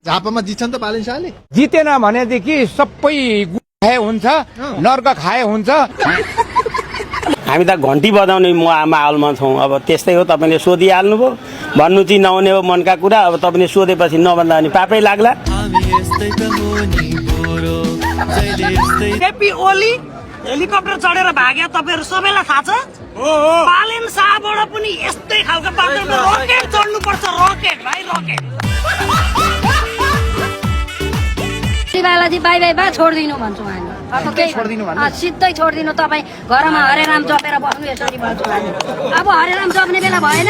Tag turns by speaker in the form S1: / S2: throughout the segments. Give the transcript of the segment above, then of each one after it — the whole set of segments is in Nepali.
S1: झापामा जित्छ नि त बालेन शाहले।
S2: जितेन भनेदेखि सबै खाए हुन्छ, नर्क खाए हुन्छ।
S3: हामी त घन्टी बजाउने माहौलमा छौँ। अब त्यस्तै हो, तपाईँले सोधिहाल्नुभयो, भन्नु चाहिँ नहुने हो मनका कुरा। अब तपाईँले सोधेपछि नभन्दा भने पापै लाग्ला।
S4: केपी ओली हेलिकप्टर चढेर भाग्यो, तपाईँहरू सबैलाई थाहा छ। बालेन शाहबाट पनि यस्तै खालको बाटोमा रकेट चढ्नु पर्छ, रकेट भाइ रकेट।
S5: बालाजी बाई बाई बा छोडिदिनु भन्छु हामी। अब केही सिधै छोडिदिनु, तपाईँ घरमा हरे राम जपेर बस्नु यसरी भन्छु हामी। अब हरे राम जप्ने बेला भएन।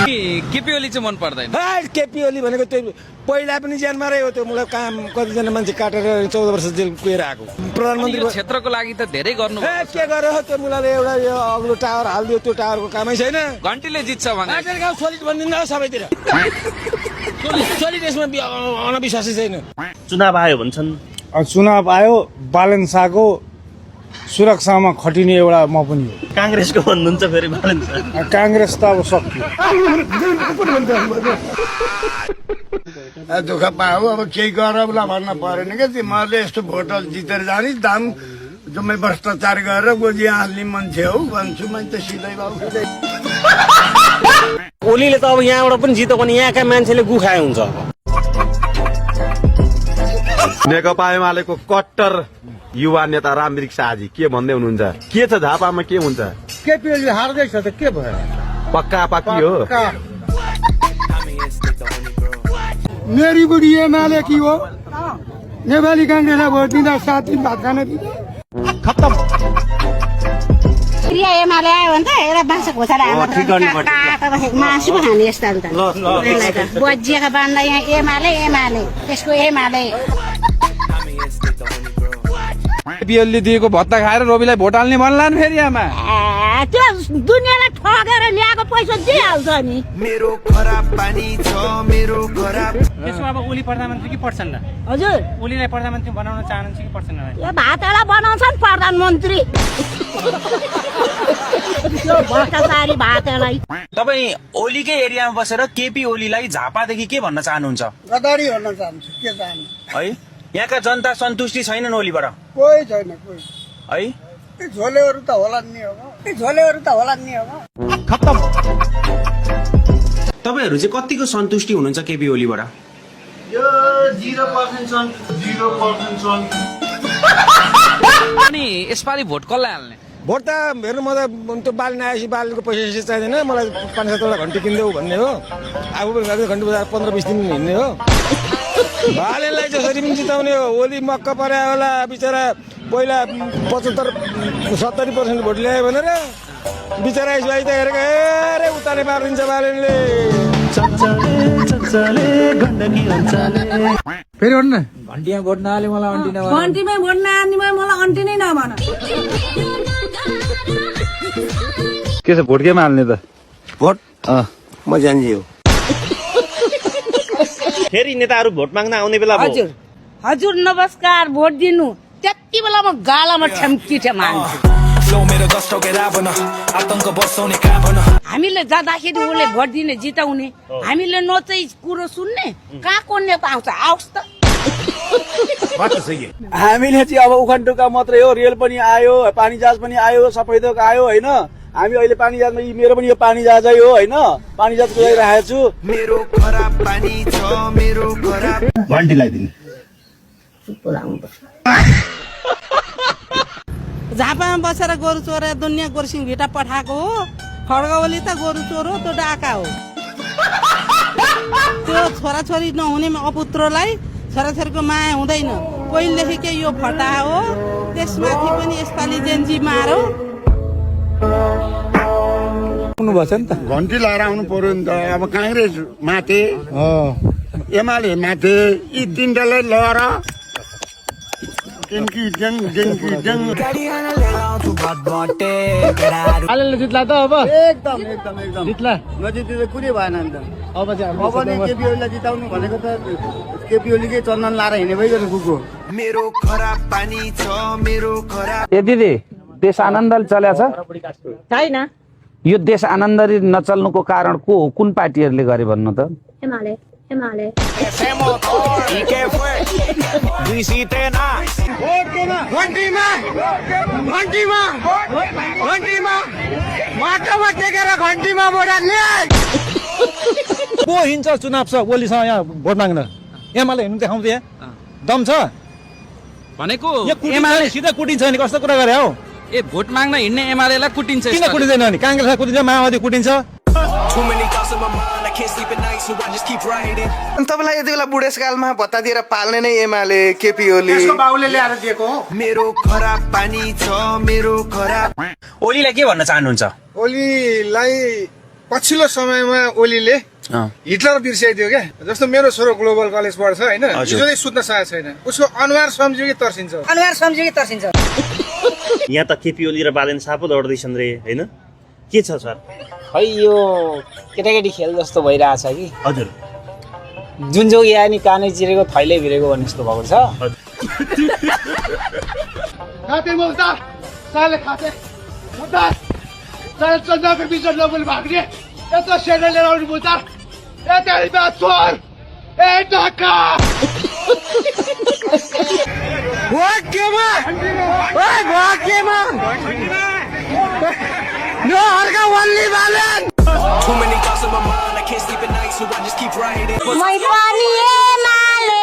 S6: केपी ओली चाहिँ मन पर्दैन।
S7: केपी ओली भनेको त्यो पहिला पनि ज्यानमा रह्यो। त्यो मलाई काम कतिजना मान्छे काटेर 14 वर्ष जेल कुएर आएको प्रधानमन्त्री
S6: क्षेत्रको लागि त धेरै गर्नु।
S7: के गर्यो त्यो मुलाले एउटा यो अग्लो टावर हालिदियो, त्यो टावरको कामै छैन।
S6: घन्टीले जित्छ भने
S7: गाउँ सोलिड भनिदिनु सबैतिर। सोलिड यसमा अनविश्वासै छैन।
S3: चुनाव आयो भन्छन्।
S8: चुनाव आयो, बालेन शाहको सुरक्षामा खटिने एउटा म पनि हो।
S3: काङ्ग्रेसको भन्नुहुन्छ फेरि बालेन शाह।
S8: काङ्ग्रेस त अब सक्यो।
S9: दुःख पायो, अब केही गरौँला भन्न परेन क्या। तिमीहरूले यस्तो भोट जितेर जाने दाम जम्मै भ्रष्टाचार गरेर गोजी हाल्ने मान्छे हो भन्छु मैले त सिधै बाबु।
S3: ओलीले त अब यहाँबाट पनि जित्यो भने यहाँका मान्छेले गुखाए हुन्छ।
S10: नेकपा एमालेको कट्टर युवा नेता रामवृक्ष शाहजी के भन्दै हुनुहुन्छ? के छ झापामा, के हुन्छ?
S8: केपी ओली हार्दैछ त के भयो?
S10: पक्का पक्की हो।
S8: मेरी बुढी एमाले की हो, नेपाली काङ्ग्रेसलाई भोट दिँदा 7 दिन भात खान दिँदा
S2: खत्तम।
S5: एमाले आयो भने त एउटा बाँसा घोषाले मासु पो खाने यस्ता अन्त बजिएका बान्दा यहाँ एमाले एमाले त्यसको एमाले।
S2: केपी ओलीले दिएको भत्ता खाएर रविलाई भोट हाल्ने भन्ला नि फेरि आमा।
S5: त्यो दुनियाँलाई ठगेर ल्याएको पैसा दिइहाल्छ नि।
S11: मेरो खराब पानी छ, मेरो खराब।
S12: त्यसो अब ओली प्रधानमन्त्री कि पर्छन् ल?
S5: हजुर,
S12: ओलीलाई प्रधानमन्त्री बनाउन चाहनुहुन्छ कि पर्छन्?
S5: यो भातला बनाउँछन् प्रधानमन्त्री। भ्रष्टाचारी भातलाई।
S13: तपाईँ ओलीकै एरियामा बसेर केपी ओलीलाई झापादेखि के भन्न चाहनुहुन्छ?
S9: गदारी भन्न चाहन्छु। के चाहनु
S13: है? यहाँका जनता सन्तुष्टि छैनन् ओलीबाट?
S9: कोही छैन, कोही
S13: है।
S9: झोलेहरू त होला नि अब, झोलेहरू त होला नि अब।
S2: खत्तम।
S13: तपाईँहरू चाहिँ कतिको सन्तुष्टि हुनुहुन्छ केपी ओलीबाट?
S9: यो 0% 0%।
S6: अनि यसपालि भोट कसलाई हाल्ने?
S7: भोट त हेर्नु, म त त्यो बालेन आएपछि बालेनको पैसा चाहिँदैन मलाई। 5-7 घन्टी किनिदेऊ भन्ने हो। आफू पनि घन्टी बजार 15-20 दिन हिँड्ने हो। बालेनलाई जसरी पनि जिताउने हो। ओली मक्क परे होला बिचरा। पहिला 75-70% भोट ल्यायो भनेर बिचरा यसबाई त हेरेको हेरे उताले पारिदिन्छ बालेनले।
S8: फेरि भन्नु न,
S12: घन्टीमा भोट नहाले मलाई अन्टी नभन।
S4: घन्टीमै भोट नहाल्नेमा मलाई अन्टी नै नभन।
S8: के छ भोट केमा हाल्ने त?
S3: भोट म जान्छु हो। फेरि नेताहरू भोट माग्न आउने बेला भयो।
S4: हजुर हजुर नमस्कार, भोट दिनु। त्यति बेला म गालामा ठ्याम्की हाल्छु। हामीले जाँदाखेरि उसले भोट दिने जिताउने, हामीले नचाहि कुरो सुन्ने। कहाँको नेता आउँछ? आओस् त।
S7: हामीले चाहिँ अब उखानटुका मात्रै हो। रेल पनि आयो, पानी जहाज पनि आयो, सफाई थोक आयो होइन। हामी अहिले पानी जहाजमा, मेरो पनि यो पानी जहाजै हो होइन। पानी जहाज कुदाइरहेको छु।
S11: मेरो खराब पानी छ, मेरो खराब।
S10: घन्टी लगाइदिनु।
S4: झापामा बसेर गोरु चोरेर दुनियाँ गोरसिङ भिटा पठाएको हो। खड्गा ओली त गोरु चोर हो, त्यो डाका हो। त्यो छोराछोरी नहुने अपुत्रलाई छोराछोरीको माया हुँदैन। पहिलेदेखि यो फटा हो। त्यसमाथि पनि यसपालि जेन्जी मारो।
S9: घन्टी लगाएर आउनु पर्यो नि त। अब काङ्ग्रेस माथे, एमाले माथे, यी तिनटालाई लगाएर
S8: बालेनले जित्ला त अब?
S9: एकदम एकदम एकदम
S8: जित्ला।
S9: नजिते कुनै भएन नि त।
S8: अब चाहिँ
S9: केपी ओलीलाई जिताउनु भनेको त केपी ओलीकै चन्दन लाएर हिँडे भइगयो गएको।
S11: मेरो खराब पानी छ, मेरो खराब।
S2: ए दिदी, देश आनन्दले चल्या छ?
S4: छैन।
S3: यो देश आनन्दरी नचल्नुको कारण को हो कुन पार्टीहरूले गरे भन्नु त
S5: एमाले एमाले
S7: को हिँड्छ चुनाव छ ओलीसँग यहाँ भोट माग्न एमाले हिँड्नु देखाउँछ यहाँ दम छ
S6: भनेको
S7: एमाले सिधै कुटिन्छ नि कस्तो कुरा गरे हौ
S6: ए भोट माग्न हिँड्ने एमालेलाई कुटिन्छ
S7: किन कुटिँदैन नि काङ्ग्रेसलाई कुटिन्छ माओवादी कुटिन्छ
S11: तपाईँलाई यति बेला बुढेसकालमा भत्ता दिएर पाल्ने नै एमाले केपी ओली
S8: बाउले ल्याएर दिएको हो
S11: मेरो खराब पानी छ मेरो खराब
S13: ओलीलाई के भन्न चाहनुहुन्छ
S8: ओलीलाई पछिल्लो समयमा ओलीले हिटलर बिर्साइदियो क्या जस्तो मेरो छोरो ग्लोबल कलेज पढ्छ होइन हिजोले सुत्न सकेको छैन उसको अनुहार सम्झियो कि तर्सिन्छ
S3: यहाँ त केपी ओली र बालेन सापो दौड्दैछन् रे होइन के छ सर
S12: खै यो केटाकेटी खेल जस्तो भइरहेछ कि
S3: हजुर
S12: जुन जोगी आयो नि कानै चिरेको थैले भिरेको भन्ने जस्तो भएको छ
S8: खाते बोलता साले खाते बोलता साले चंदा पे बीच लोग भागने ये तो शेर ले रहा हूँ बोलता ये तेरी बात छोड़ ए डाका what game what game no harga only balen
S11: Too many thoughts in my mind I can't sleep at night so I just keep writing
S5: मै पनि एमाले